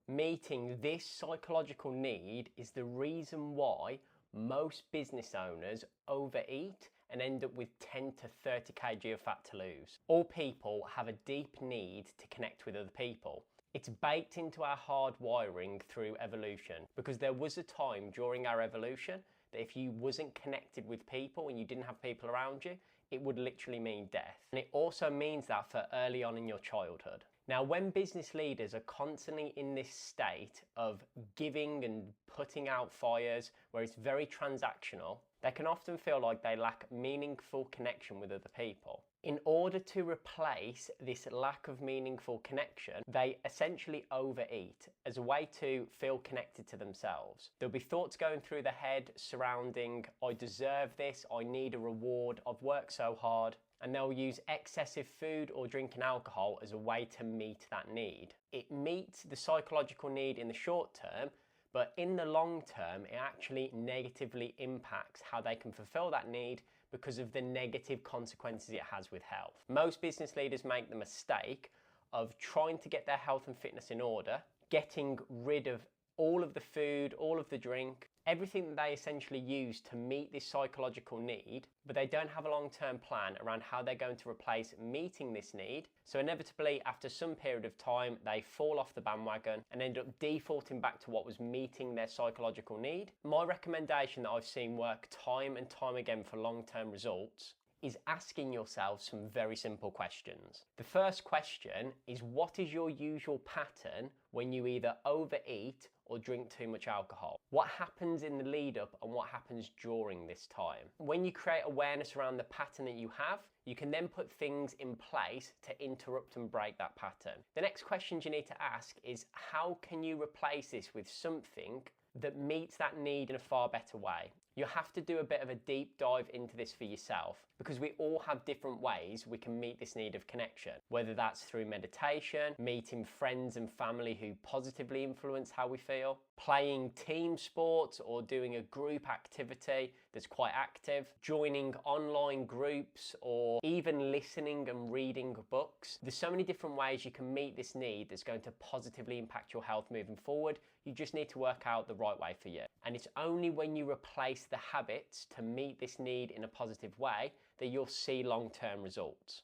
Meeting this psychological need is the reason why most business owners overeat and end up with 10 to 30 kg of fat to lose. All people have a deep need to connect with other people. It's baked into our hardwiring through evolution, because there was a time during our evolution that if you wasn't connected with people and you didn't have people around you, it would literally mean death. And it also means that for early on in your childhood. Now, when business leaders are constantly in this state of giving and putting out fires where it's very transactional, they can often feel like they lack meaningful connection with other people. In order to replace this lack of meaningful connection, they essentially overeat as a way to feel connected to themselves. There'll be thoughts going through the head surrounding, I deserve this, I need a reward, I've worked so hard. And they'll use excessive food or drinking alcohol as a way to meet that need. It meets the psychological need in the short term, but in the long term, it actually negatively impacts how they can fulfill that need because of the negative consequences it has with health. Most business leaders make the mistake of trying to get their health and fitness in order, getting rid of all of the food, all of the drink, everything that they essentially use to meet this psychological need, but they don't have a long-term plan around how they're going to replace meeting this need. So inevitably, after some period of time, they fall off the bandwagon and end up defaulting back to what was meeting their psychological need. My recommendation that I've seen work time and time again for long-term results is asking yourself some very simple questions. The first question is, what is your usual pattern when you either overeat or drink too much alcohol? What happens in the lead up and what happens during this time? When you create awareness around the pattern that you have, you can then put things in place to interrupt and break that pattern. The next questions you need to ask is, how can you replace this with something that meets that need in a far better way? You have to do a bit of a deep dive into this for yourself, because we all have different ways we can meet this need of connection, whether that's through meditation, meeting friends and family who positively influence how we feel, playing team sports or doing a group activity that's quite active, joining online groups, or even listening and reading books. There's so many different ways you can meet this need that's going to positively impact your health moving forward. You just need to work out the right way for you. And it's only when you replace the habits to meet this need in a positive way that you'll see long-term results.